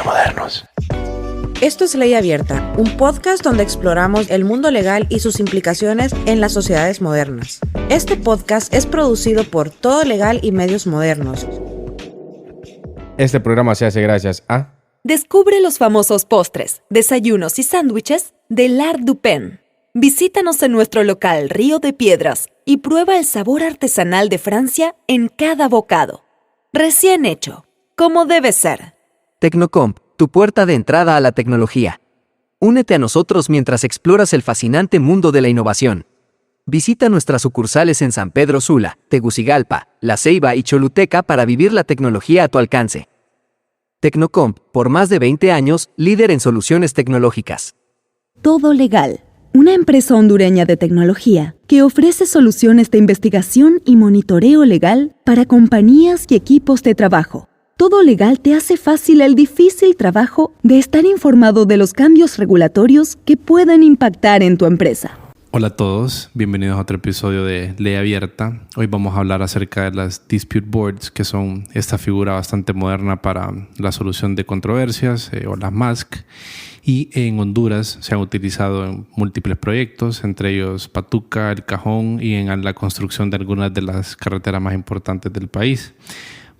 modernos. Esto es Ley Abierta, un podcast donde exploramos el mundo legal y sus implicaciones en las sociedades modernas. Este podcast es producido por Todo Legal y Medios Modernos. Este programa se hace gracias a... Descubre los famosos postres, desayunos y sándwiches de L'Art du Pain. Visítanos en nuestro local Río de Piedras y prueba el sabor artesanal de Francia en cada bocado. Recién hecho, como debe ser. Tecnocomp, tu puerta de entrada a la tecnología. Únete a nosotros mientras exploras el fascinante mundo de la innovación. Visita nuestras sucursales en San Pedro Sula, Tegucigalpa, La Ceiba y Choluteca para vivir la tecnología a tu alcance. Tecnocomp, por más de 20 años, líder en soluciones tecnológicas. Todo Legal, una empresa hondureña de tecnología que ofrece soluciones de investigación y monitoreo legal para compañías y equipos de trabajo. Todo Legal te hace fácil el difícil trabajo de estar informado de los cambios regulatorios que pueden impactar en tu empresa. Hola a todos, bienvenidos a otro episodio de Ley Abierta. Hoy vamos a hablar acerca de las Dispute Boards, que son esta figura bastante moderna para la solución de controversias, o las MASC. Y en Honduras se han utilizado en múltiples proyectos, entre ellos Patuca, El Cajón y en la construcción de algunas de las carreteras más importantes del país.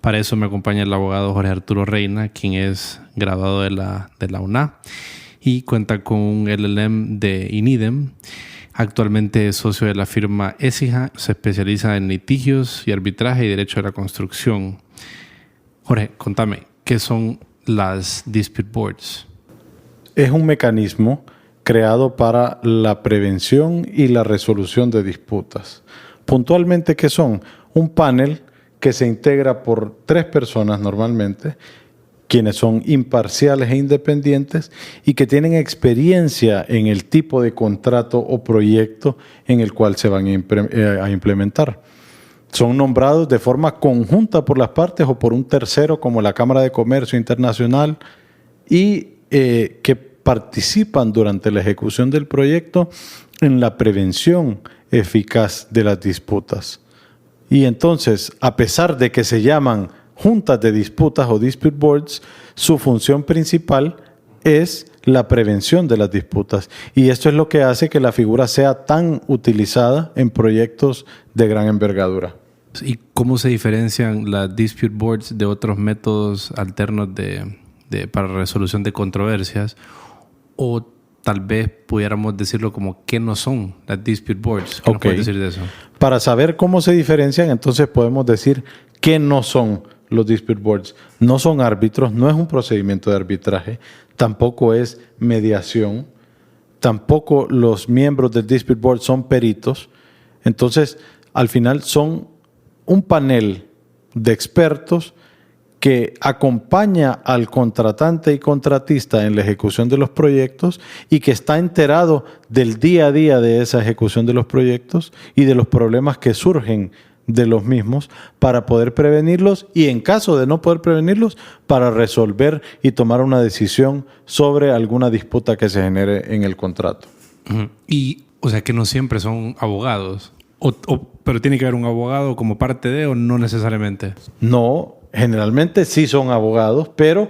Para eso me acompaña el abogado Jorge Arturo Reina, quien es graduado de la UNA y cuenta con un LLM de INIDEM. Actualmente es socio de la firma ESIJA, se especializa en litigios y arbitraje y derecho de la construcción. Jorge, contame, ¿qué son las Dispute Boards? Es un mecanismo creado para la prevención y la resolución de disputas. Puntualmente, ¿qué son? Un panel que se integra por 3 personas normalmente, quienes son imparciales e independientes y que tienen experiencia en el tipo de contrato o proyecto en el cual se van a implementar. Son nombrados de forma conjunta por las partes o por un tercero como la Cámara de Comercio Internacional y que participan durante la ejecución del proyecto en la prevención eficaz de las disputas. Y entonces, a pesar de que se llaman juntas de disputas o dispute boards, su función principal es la prevención de las disputas. Y esto es lo que hace que la figura sea tan utilizada en proyectos de gran envergadura. ¿Y cómo se diferencian las dispute boards de otros métodos alternos para resolución de controversias? O tal vez pudiéramos decirlo como ¿qué no son las dispute boards? ¿Qué nos puedes decir de eso? Para saber cómo se diferencian, entonces podemos decir qué no son los dispute boards. No son árbitros, no es un procedimiento de arbitraje, tampoco es mediación, tampoco los miembros del dispute board son peritos. Entonces, al final son un panel de expertos que acompaña al contratante y contratista en la ejecución de los proyectos y que está enterado del día a día de esa ejecución de los proyectos y de los problemas que surgen de los mismos para poder prevenirlos y en caso de no poder prevenirlos, para resolver y tomar una decisión sobre alguna disputa que se genere en el contrato. Uh-huh. Y, o sea, que no siempre son abogados, pero tiene que haber un abogado como parte de o no necesariamente. No, generalmente sí son abogados, pero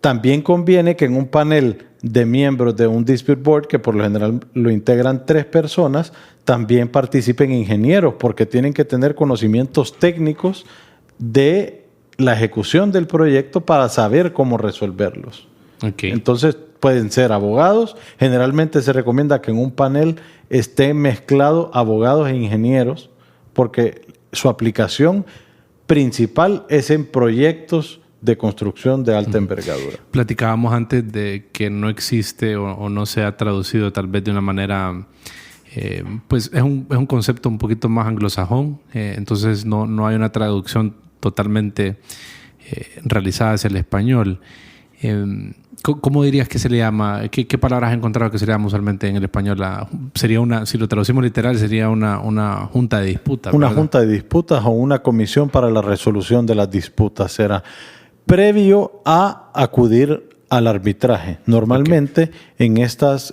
también conviene que en un panel de miembros de un dispute board, que por lo general lo integran 3 personas, también participen ingenieros, porque tienen que tener conocimientos técnicos de la ejecución del proyecto para saber cómo resolverlos. Okay. Entonces pueden ser abogados. Generalmente se recomienda que en un panel estén mezclados abogados e ingenieros, porque su aplicación principal es en proyectos de construcción de alta envergadura. Platicábamos antes de que no existe o no se ha traducido tal vez de una manera, pues es un concepto un poquito más anglosajón, entonces no hay una traducción totalmente realizada hacia el español. ¿Cómo dirías que se le llama? ¿Qué palabras has encontrado que se le llama usualmente en el español? Si lo traducimos literal, sería una junta de disputas. Una ¿verdad? junta de disputas o una comisión para la resolución de las disputas será previo a acudir al arbitraje. Normalmente en estos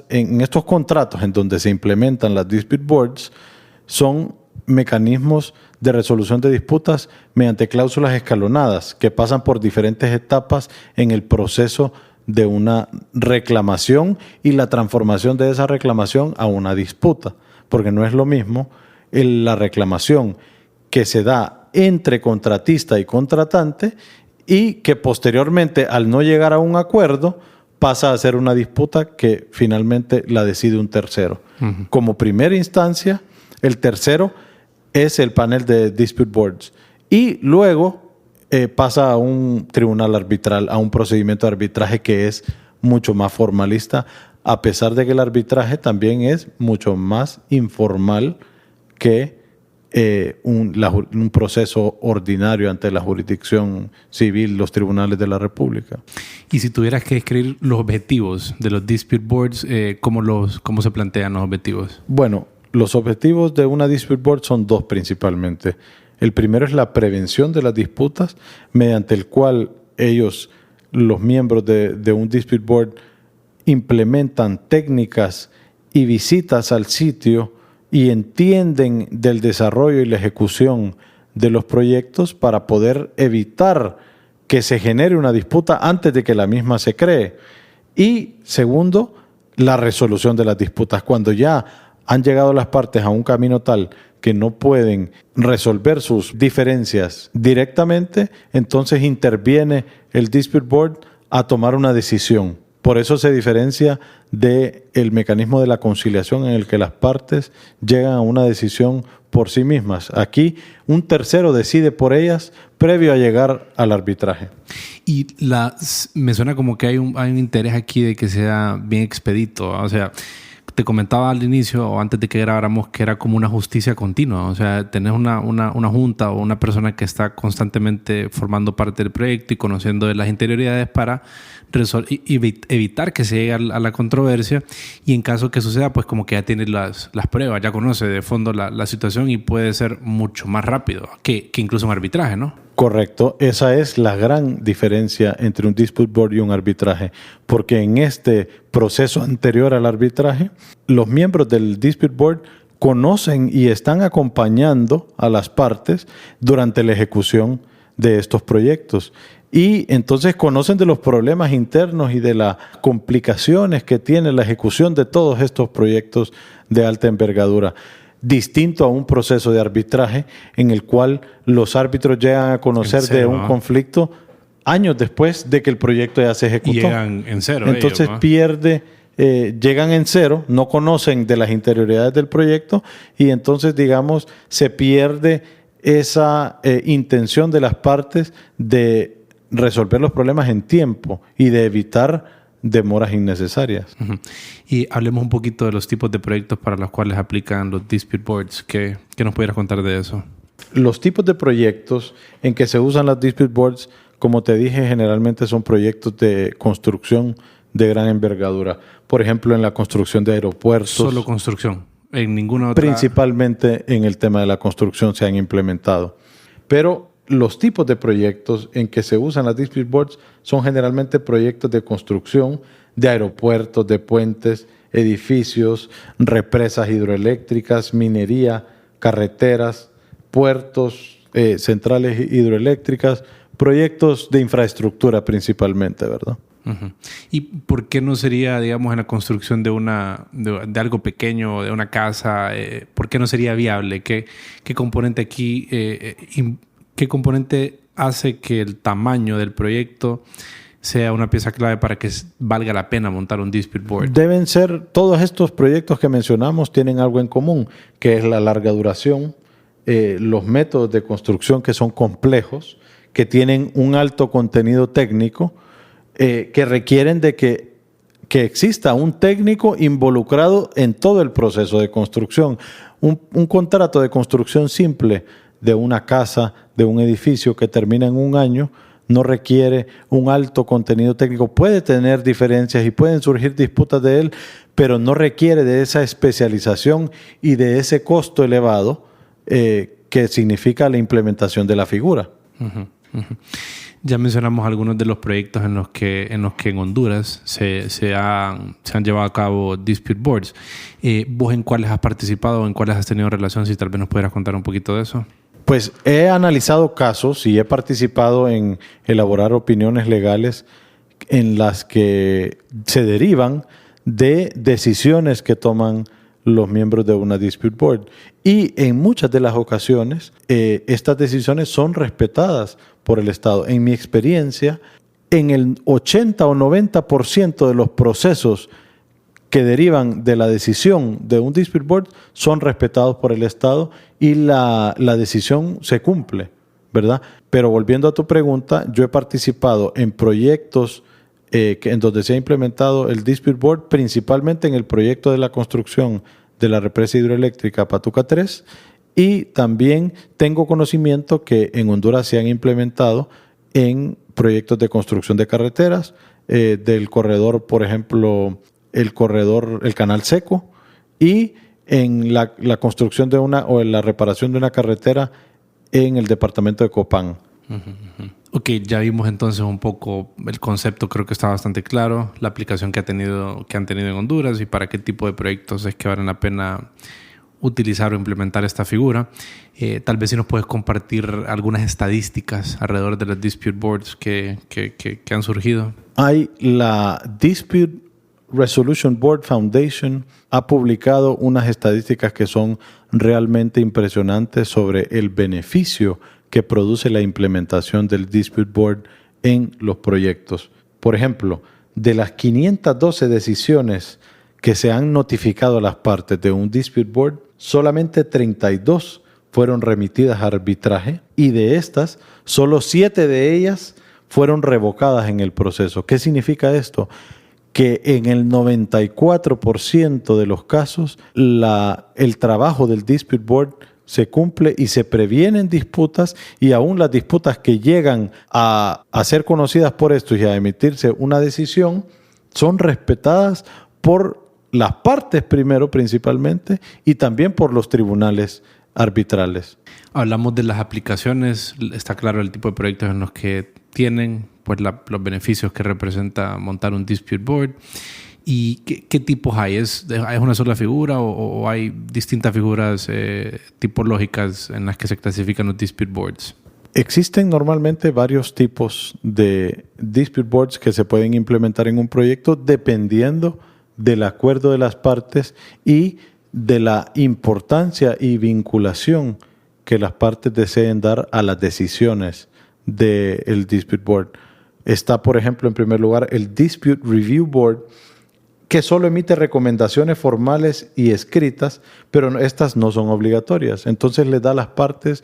contratos en donde se implementan las dispute boards son mecanismos de resolución de disputas mediante cláusulas escalonadas que pasan por diferentes etapas en el proceso de una reclamación y la transformación de esa reclamación a una disputa, porque no es lo mismo la reclamación que se da entre contratista y contratante y que posteriormente, al no llegar a un acuerdo, pasa a ser una disputa que finalmente la decide un tercero. Uh-huh. Como primera instancia, el tercero es el panel de Dispute Boards y luego pasa a un tribunal arbitral, a un procedimiento de arbitraje que es mucho más formalista, a pesar de que el arbitraje también es mucho más informal que un proceso ordinario ante la jurisdicción civil, los tribunales de la República. Y si tuvieras que describir los objetivos de los Dispute Boards, ¿cómo se plantean los objetivos? Bueno, los objetivos de una Dispute Board son dos principalmente. El primero es la prevención de las disputas, mediante el cual ellos, los miembros de un Dispute Board, implementan técnicas y visitas al sitio y entienden del desarrollo y la ejecución de los proyectos para poder evitar que se genere una disputa antes de que la misma se cree. Y segundo, la resolución de las disputas. Cuando ya han llegado las partes a un camino tal que no pueden resolver sus diferencias directamente, entonces interviene el Dispute Board a tomar una decisión. Por eso se diferencia del mecanismo de la conciliación en el que las partes llegan a una decisión por sí mismas. Aquí un tercero decide por ellas previo a llegar al arbitraje. Y me suena como que hay un interés aquí de que sea bien expedito. O sea, te comentaba al inicio o antes de que grabáramos que era como una justicia continua. O sea, tenés una junta o una persona que está constantemente formando parte del proyecto y conociendo de las interioridades para evitar que se llegue a la controversia, y en caso que suceda, pues como que ya tiene las pruebas, ya conoce de fondo la situación y puede ser mucho más rápido que incluso un arbitraje, ¿no? Correcto, esa es la gran diferencia entre un Dispute Board y un arbitraje, porque en este proceso anterior al arbitraje, los miembros del Dispute Board conocen y están acompañando a las partes durante la ejecución de estos proyectos. Y entonces conocen de los problemas internos y de las complicaciones que tiene la ejecución de todos estos proyectos de alta envergadura. Distinto a un proceso de arbitraje en el cual los árbitros llegan a conocer de un conflicto años después de que el proyecto ya se ejecutó. Y llegan en cero. Entonces llegan en cero, no conocen de las interioridades del proyecto y entonces, digamos, se pierde esa intención de las partes de resolver los problemas en tiempo y de evitar demoras innecesarias. Uh-huh. Y hablemos un poquito de los tipos de proyectos para los cuales aplican los Dispute Boards. ¿Qué nos pudieras contar de eso? Los tipos de proyectos en que se usan las Dispute Boards, como te dije, generalmente son proyectos de construcción de gran envergadura. Por ejemplo, en la construcción de aeropuertos. Solo construcción, en ninguna otra. Principalmente en el tema de la construcción se han implementado. Pero los tipos de proyectos en que se usan las Dispute Boards son generalmente proyectos de construcción de aeropuertos, de puentes, edificios, represas hidroeléctricas, minería, carreteras, puertos, centrales hidroeléctricas, proyectos de infraestructura principalmente, ¿verdad? Uh-huh. ¿Y por qué no sería, digamos, en la construcción de algo pequeño, de una casa, por qué no sería viable? ¿Qué componente aquí ¿Qué componente hace que el tamaño del proyecto sea una pieza clave para que valga la pena montar un Dispute Board? Deben ser, todos estos proyectos que mencionamos tienen algo en común, que es la larga duración, los métodos de construcción que son complejos, que tienen un alto contenido técnico, que requieren de que exista un técnico involucrado en todo el proceso de construcción. Un contrato de construcción simple de una casa, de un edificio que termina en un año, no requiere un alto contenido técnico. Puede tener diferencias y pueden surgir disputas de él, pero no requiere de esa especialización y de ese costo elevado que significa la implementación de la figura. Uh-huh, uh-huh. Ya mencionamos algunos de los proyectos en los que en Honduras se han llevado a cabo Dispute Boards. ¿Vos en cuáles has participado o en cuáles has tenido relación? Si tal vez nos pudieras contar un poquito de eso. Pues he analizado casos y he participado en elaborar opiniones legales en las que se derivan de decisiones que toman los miembros de una dispute board. Y en muchas de las ocasiones, estas decisiones son respetadas por el Estado. En mi experiencia, en el 80 o 90% de los procesos que derivan de la decisión de un dispute board son respetados por el Estado y la decisión se cumple, ¿verdad? Pero volviendo a tu pregunta, yo he participado en proyectos en donde se ha implementado el dispute board, principalmente en el proyecto de la construcción de la represa hidroeléctrica Patuca 3, y también tengo conocimiento que en Honduras se han implementado en proyectos de construcción de carreteras, del corredor, por ejemplo, el canal seco, y en la construcción de o en la reparación de una carretera en el departamento de Copán. Ok, ya vimos entonces un poco el concepto, creo que está bastante claro, la aplicación que han tenido en Honduras y para qué tipo de proyectos es que valen la pena utilizar o implementar esta figura. Tal vez si nos puedes compartir algunas estadísticas alrededor de las dispute boards que han surgido. Hay la Dispute Resolution Board Foundation, ha publicado unas estadísticas que son realmente impresionantes sobre el beneficio que produce la implementación del Dispute Board en los proyectos. Por ejemplo, de las 512 decisiones que se han notificado a las partes de un Dispute Board, solamente 32 fueron remitidas a arbitraje y de estas, solo 7 de ellas fueron revocadas en el proceso. ¿Qué significa esto? Que en el 94% de los casos el trabajo del Dispute Board se cumple y se previenen disputas, y aún las disputas que llegan a ser conocidas por esto y a emitirse una decisión son respetadas por las partes primero principalmente y también por los tribunales arbitrales. Hablamos de las aplicaciones, está claro el tipo de proyectos en los que tienen pues los beneficios que representa montar un dispute board. ¿Y qué tipos hay? ¿Es una sola figura o hay distintas figuras tipológicas en las que se clasifican los dispute boards? Existen normalmente varios tipos de dispute boards que se pueden implementar en un proyecto dependiendo del acuerdo de las partes y de la importancia y vinculación que las partes deseen dar a las decisiones del dispute board. Está, por ejemplo, en primer lugar, el Dispute Review Board, que solo emite recomendaciones formales y escritas, pero estas no son obligatorias. Entonces le da a las partes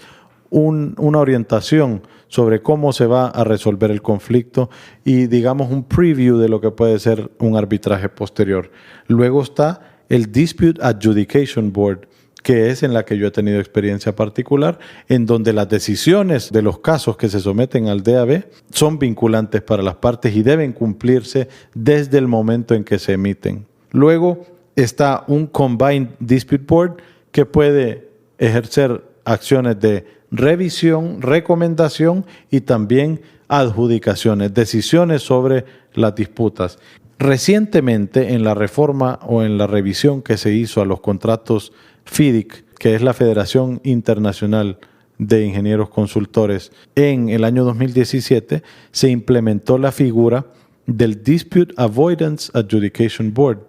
una orientación sobre cómo se va a resolver el conflicto y, digamos, un preview de lo que puede ser un arbitraje posterior. Luego está el Dispute Adjudication Board, que es en la que yo he tenido experiencia particular, en donde las decisiones de los casos que se someten al DAB son vinculantes para las partes y deben cumplirse desde el momento en que se emiten. Luego está un Combined Dispute Board, que puede ejercer acciones de revisión, recomendación y también adjudicaciones, decisiones sobre las disputas. Recientemente, en la reforma o en la revisión que se hizo a los contratos FIDIC, que es la Federación Internacional de Ingenieros Consultores, en el año 2017 se implementó la figura del Dispute Avoidance Adjudication Board,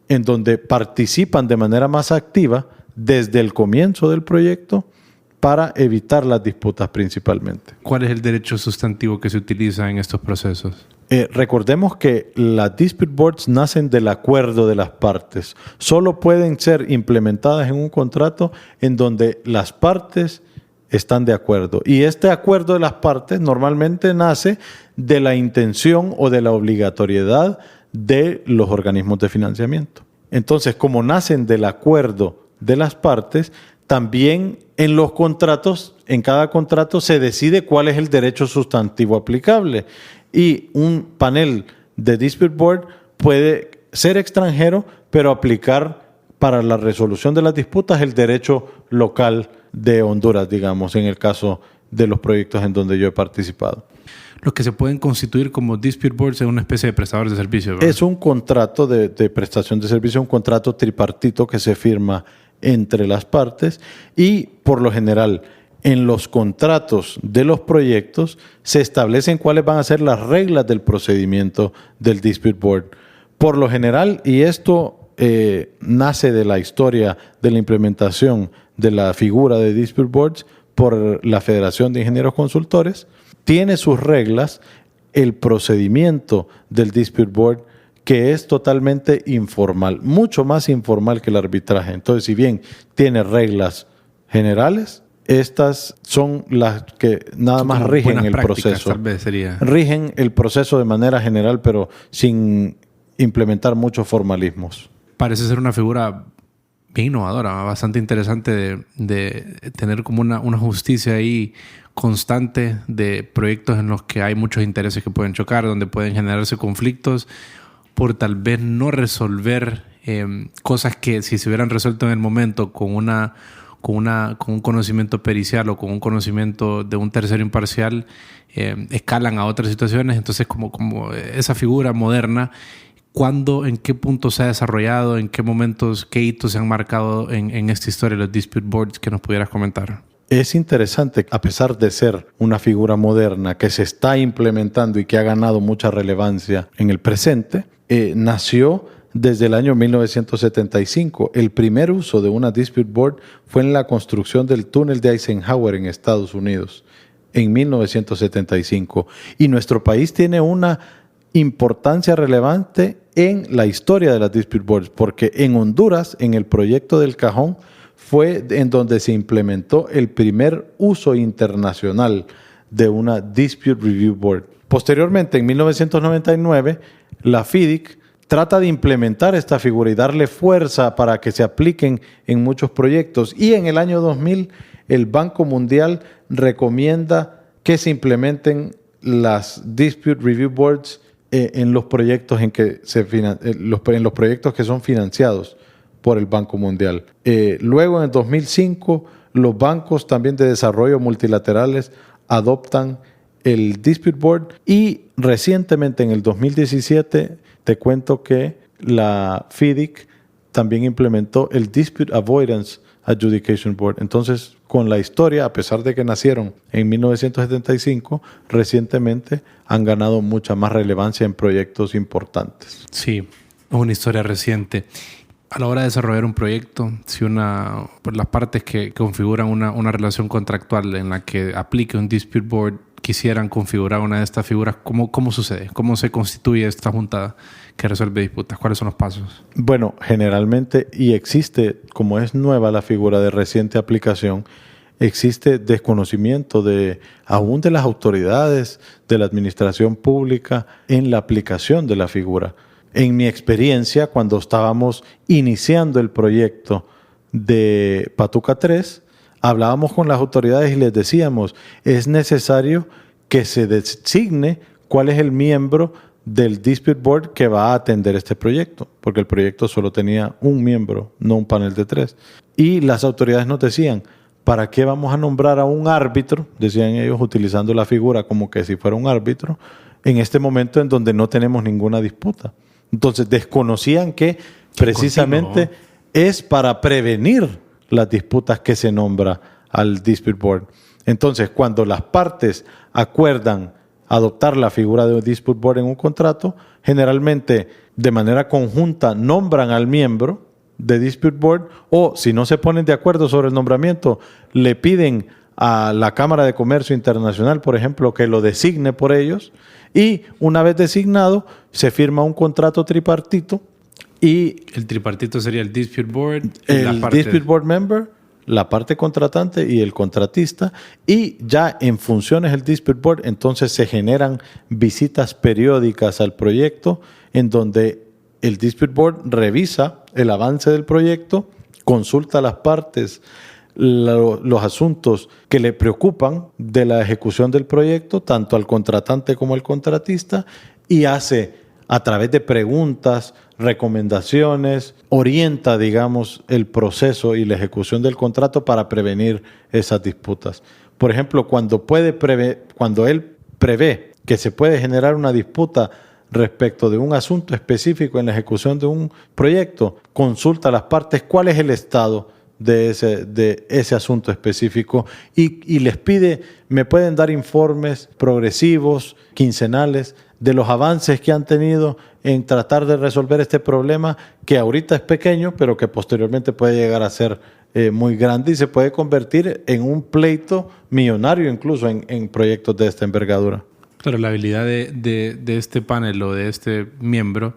en donde participan de manera más activa desde el comienzo del proyecto para evitar las disputas principalmente. ¿Cuál es el derecho sustantivo que se utiliza en estos procesos? Recordemos que las dispute boards nacen del acuerdo de las partes. Solo pueden ser implementadas en un contrato en donde las partes están de acuerdo. Y este acuerdo de las partes normalmente nace de la intención o de la obligatoriedad de los organismos de financiamiento. Entonces, como nacen del acuerdo de las partes, también en los contratos, en cada contrato se decide cuál es el derecho sustantivo aplicable. Y un panel de dispute board puede ser extranjero, pero aplicar para la resolución de las disputas el derecho local de Honduras, digamos, en el caso de los proyectos en donde yo he participado. Los que se pueden constituir como dispute boards es una especie de prestadores de servicios, ¿verdad? Es un contrato de prestación de servicio, un contrato tripartito que se firma entre las partes y, por lo general, en los contratos de los proyectos se establecen cuáles van a ser las reglas del procedimiento del Dispute Board. Por lo general, y esto nace de la historia de la implementación de la figura de Dispute Boards por la Federación de Ingenieros Consultores, tiene sus reglas el procedimiento del Dispute Board, que es totalmente informal, mucho más informal que el arbitraje. Entonces, si bien tiene reglas generales, estas son las que nada más rigen el proceso. Tal vez sería. Rigen el proceso de manera general, pero sin implementar muchos formalismos. Parece ser una figura bien innovadora, bastante interesante de tener como una justicia ahí constante de proyectos en los que hay muchos intereses que pueden chocar, donde pueden generarse conflictos por tal vez no resolver cosas que si se hubieran resuelto en el momento con un conocimiento pericial o con un conocimiento de un tercero imparcial, escalan a otras situaciones. Entonces, como esa figura moderna, ¿cuándo, en qué punto se ha desarrollado, en qué momentos, qué hitos se han marcado en esta historia de los Dispute Boards que nos pudieras comentar? Es interesante, a pesar de ser una figura moderna que se está implementando y que ha ganado mucha relevancia en el presente, nació desde el año 1975. El primer uso de una Dispute Board fue en la construcción del túnel de Eisenhower en Estados Unidos, en 1975. Y nuestro país tiene una importancia relevante en la historia de las Dispute Boards, porque en Honduras, en el proyecto del Cajón, fue en donde se implementó el primer uso internacional de una Dispute Review Board. Posteriormente, en 1999, la FIDIC trata de implementar esta figura y darle fuerza para que se apliquen en muchos proyectos. Y en el año 2000, el Banco Mundial recomienda que se implementen las Dispute Review Boards en los proyectos en los proyectos que son financiados por el Banco Mundial. Luego, en el 2005, los bancos también de desarrollo multilaterales adoptan el Dispute Board y recientemente, en el 2017, te cuento que la FIDIC también implementó el Dispute Avoidance Adjudication Board. Entonces, con la historia, a pesar de que nacieron en 1975, recientemente han ganado mucha más relevancia en proyectos importantes. Sí, es una historia reciente. A la hora de desarrollar un proyecto, si por las partes que configuran una relación contractual en la que aplique un Dispute Board quisieran configurar una de estas figuras, ¿cómo sucede? ¿Cómo se constituye esta junta que resuelve disputas? ¿Cuáles son los pasos? Bueno, generalmente, y existe, como es nueva la figura de reciente aplicación, existe desconocimiento aún de las autoridades de la administración pública en la aplicación de la figura. En mi experiencia, cuando estábamos iniciando el proyecto de Patuca 3, hablábamos con las autoridades y les decíamos, es necesario que se designe cuál es el miembro del Dispute Board que va a atender este proyecto, porque el proyecto solo tenía un miembro, no un panel de 3. Y las autoridades nos decían, ¿para qué vamos a nombrar a un árbitro? Decían ellos, utilizando la figura como que si fuera un árbitro, en este momento en donde no tenemos ninguna disputa. Entonces desconocían que precisamente es para prevenir las disputas que se nombra al Dispute Board. Entonces, cuando las partes acuerdan adoptar la figura de un Dispute Board en un contrato, generalmente de manera conjunta nombran al miembro de Dispute Board, o si no se ponen de acuerdo sobre el nombramiento, le piden a la Cámara de Comercio Internacional, por ejemplo, que lo designe por ellos, y una vez designado, se firma un contrato tripartito. Y el tripartito sería el Dispute Board, el Dispute Board Member, la parte contratante y el contratista, y ya en funciones del Dispute Board, entonces se generan visitas periódicas al proyecto en donde el Dispute Board revisa el avance del proyecto, consulta a las partes los asuntos que le preocupan de la ejecución del proyecto, tanto al contratante como al contratista, y hace, a través de preguntas, recomendaciones, orienta, digamos, el proceso y la ejecución del contrato para prevenir esas disputas. Por ejemplo, cuando él prevé que se puede generar una disputa respecto de un asunto específico en la ejecución de un proyecto, consulta a las partes cuál es el estado de ese asunto específico y les pide, me pueden dar informes progresivos, quincenales, de los avances que han tenido en tratar de resolver este problema que ahorita es pequeño, pero que posteriormente puede llegar a ser muy grande y se puede convertir en un pleito millonario incluso en proyectos de esta envergadura. Pero la habilidad de este panel o de este miembro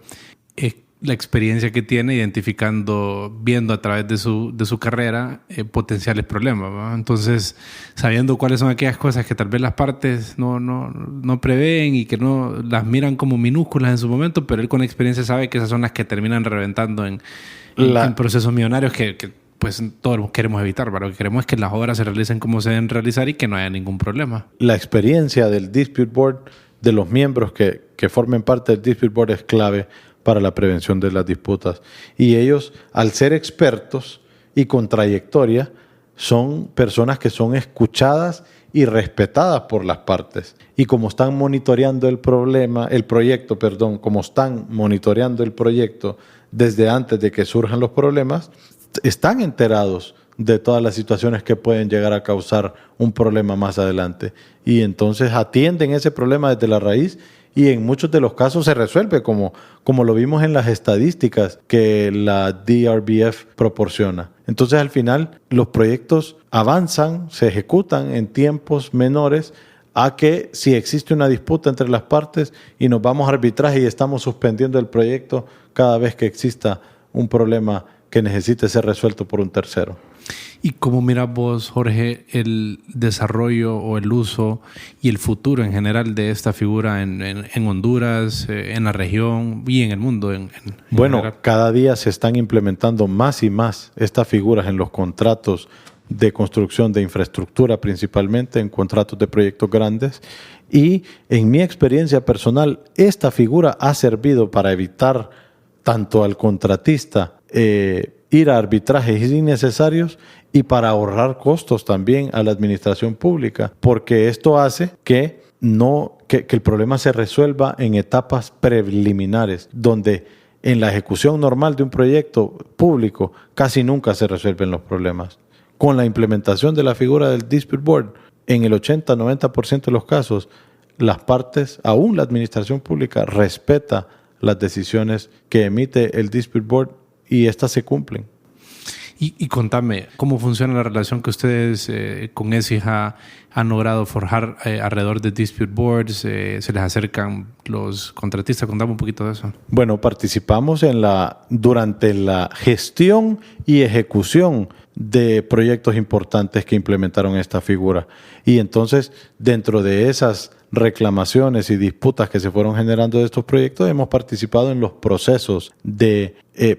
es la experiencia que tiene identificando, viendo a través de su carrera potenciales problemas, ¿no? Entonces, sabiendo cuáles son aquellas cosas que tal vez las partes no prevén y que no las miran como minúsculas en su momento, pero él con experiencia sabe que esas son las que terminan reventando en procesos millonarios que pues todos queremos evitar, ¿verdad? Lo que queremos es que las obras se realicen como se deben realizar y que no haya ningún problema. La experiencia del Dispute Board, de los miembros que formen parte del Dispute Board, es clave para la prevención de las disputas. Y ellos, al ser expertos y con trayectoria, son personas que son escuchadas y respetadas por las partes. Y como están monitoreando como están monitoreando el proyecto desde antes de que surjan los problemas, están enterados de todas las situaciones que pueden llegar a causar un problema más adelante. Y entonces atienden ese problema desde la raíz y en muchos de los casos se resuelve, como lo vimos en las estadísticas que la DRBF proporciona. Entonces al final los proyectos avanzan, se ejecutan en tiempos menores a que si existe una disputa entre las partes y nos vamos a arbitraje y estamos suspendiendo el proyecto cada vez que exista un problema que necesite ser resuelto por un tercero. ¿Y cómo miras vos, Jorge, el desarrollo o el uso y el futuro en general de esta figura en Honduras, en la región y en el mundo? Bueno, general. Cada día se están implementando más y más estas figuras en los contratos de construcción de infraestructura, principalmente en contratos de proyectos grandes. Y en mi experiencia personal, esta figura ha servido para evitar tanto al contratista ir a arbitrajes innecesarios y para ahorrar costos también a la administración pública, porque esto hace que el problema se resuelva en etapas preliminares, donde en la ejecución normal de un proyecto público casi nunca se resuelven los problemas. Con la implementación de la figura del Dispute Board, en el 80-90% de los casos, las partes, aún la administración pública, respeta las decisiones que emite el Dispute Board y estas se cumplen. Y contame, ¿cómo funciona la relación que ustedes con ESIJA han logrado forjar alrededor de Dispute Boards? ¿Se les acercan los contratistas? Contame un poquito de eso. Bueno, participamos durante la gestión y ejecución de proyectos importantes que implementaron esta figura. Y entonces, dentro de esas reclamaciones y disputas que se fueron generando de estos proyectos, hemos participado en los procesos de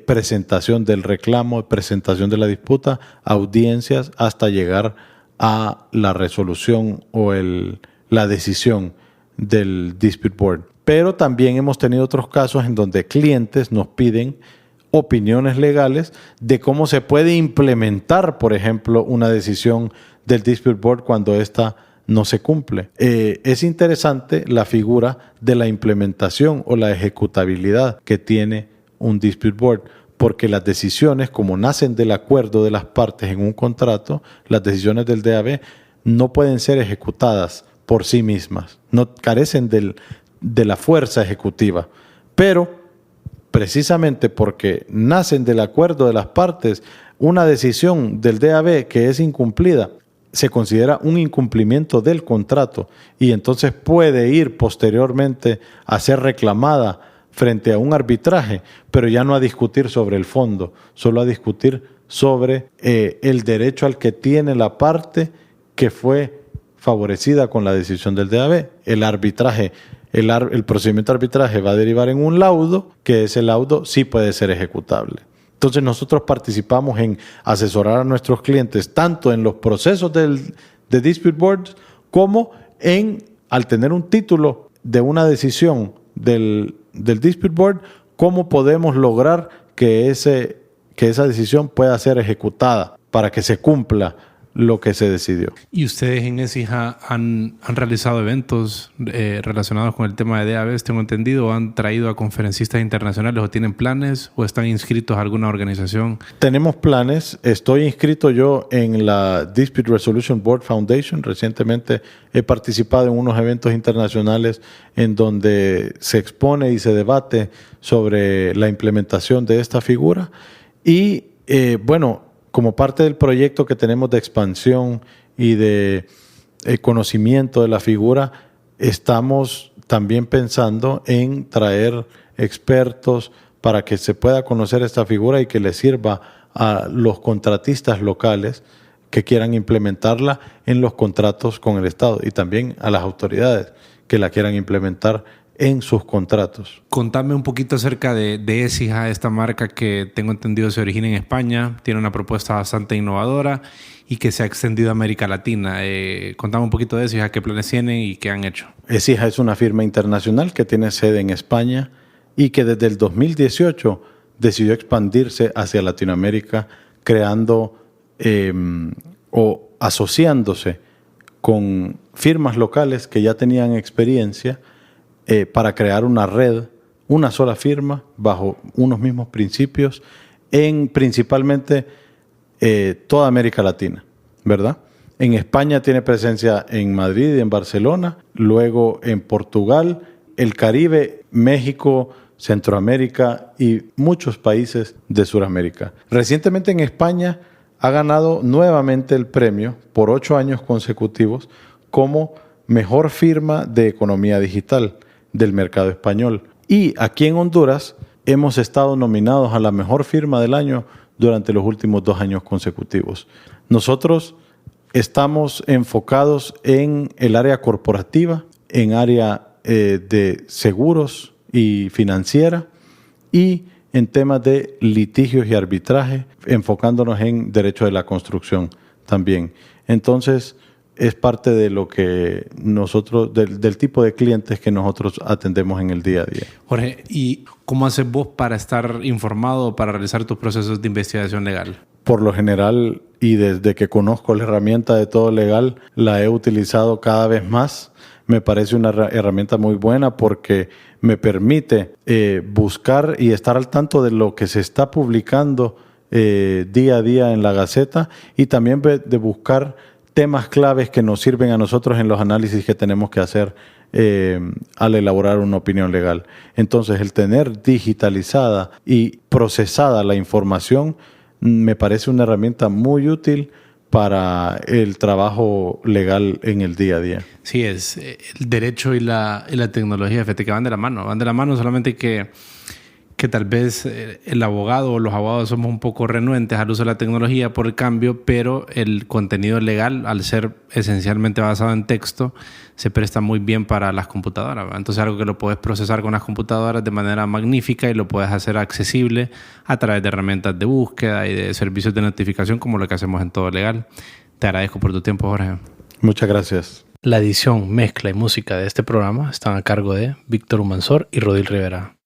presentación del reclamo, presentación de la disputa, audiencias, hasta llegar a la resolución o la decisión del Dispute Board. Pero también hemos tenido otros casos en donde clientes nos piden opiniones legales de cómo se puede implementar, por ejemplo, una decisión del Dispute Board cuando esta no se cumple. Es interesante la figura de la implementación o la ejecutabilidad que tiene un Dispute Board, porque las decisiones, como nacen del acuerdo de las partes en un contrato, las decisiones del DAB no pueden ser ejecutadas por sí mismas, no carecen de la fuerza ejecutiva, pero precisamente porque nacen del acuerdo de las partes, una decisión del DAB que es incumplida se considera un incumplimiento del contrato y entonces puede ir posteriormente a ser reclamada frente a un arbitraje, pero ya no a discutir sobre el fondo, solo a discutir sobre el derecho al que tiene la parte que fue favorecida con la decisión del DAB. El arbitraje, el procedimiento de arbitraje va a derivar en un laudo, que ese laudo sí puede ser ejecutable. Entonces nosotros participamos en asesorar a nuestros clientes tanto en los procesos de Dispute Boards como al tener un título de una decisión del Dispute Board, cómo podemos lograr que esa decisión pueda ser ejecutada para que se cumpla lo que se decidió. ¿Y ustedes en ESIJA han realizado eventos relacionados con el tema de DABs, tengo entendido, o han traído a conferencistas internacionales, o tienen planes, o están inscritos a alguna organización? Tenemos planes. Estoy inscrito yo en la Dispute Resolution Board Foundation. Recientemente he participado en unos eventos internacionales en donde se expone y se debate sobre la implementación de esta figura. Y como parte del proyecto que tenemos de expansión y de conocimiento de la figura, estamos también pensando en traer expertos para que se pueda conocer esta figura y que le sirva a los contratistas locales que quieran implementarla en los contratos con el Estado, y también a las autoridades que la quieran implementar en sus contratos. Contame un poquito acerca de ESIJA, esta marca que tengo entendido se origina en España, tiene una propuesta bastante innovadora y que se ha extendido a América Latina. Contame un poquito de ESIJA, qué planes tienen y qué han hecho. ESIJA es una firma internacional que tiene sede en España y que desde el 2018 decidió expandirse hacia Latinoamérica, creando o asociándose con firmas locales que ya tenían experiencia para crear una red, una sola firma, bajo unos mismos principios, en principalmente toda América Latina, ¿verdad? En España tiene presencia en Madrid y en Barcelona, luego en Portugal, el Caribe, México, Centroamérica y muchos países de Sudamérica. Recientemente en España ha ganado nuevamente el premio por 8 años consecutivos como mejor firma de economía digital del mercado español. Y aquí en Honduras hemos estado nominados a la mejor firma del año durante los últimos 2 años consecutivos. Nosotros estamos enfocados en el área corporativa, en área de seguros y financiera, y en temas de litigios y arbitraje, enfocándonos en derecho de la construcción también. Entonces, es parte de lo que nosotros, del tipo de clientes que nosotros atendemos en el día a día. Jorge, ¿y cómo haces vos para estar informado, para realizar tus procesos de investigación legal? Por lo general, y desde que conozco la herramienta de Todo Legal, la he utilizado cada vez más. Me parece una herramienta muy buena porque me permite buscar y estar al tanto de lo que se está publicando día a día en la Gaceta, y también de buscar temas claves que nos sirven a nosotros en los análisis que tenemos que hacer al elaborar una opinión legal. Entonces, el tener digitalizada y procesada la información me parece una herramienta muy útil para el trabajo legal en el día a día. Sí, es el derecho y la tecnología, fíjate que van de la mano, solamente que tal vez el abogado o los abogados somos un poco renuentes al uso de la tecnología por el cambio, pero el contenido legal, al ser esencialmente basado en texto, se presta muy bien para las computadoras, ¿verdad? Entonces, algo que lo puedes procesar con las computadoras de manera magnífica y lo puedes hacer accesible a través de herramientas de búsqueda y de servicios de notificación, como lo que hacemos en Todo Legal. Te agradezco por tu tiempo, Jorge. Muchas gracias. La edición, mezcla y música de este programa están a cargo de Víctor Humansor y Rodil Rivera.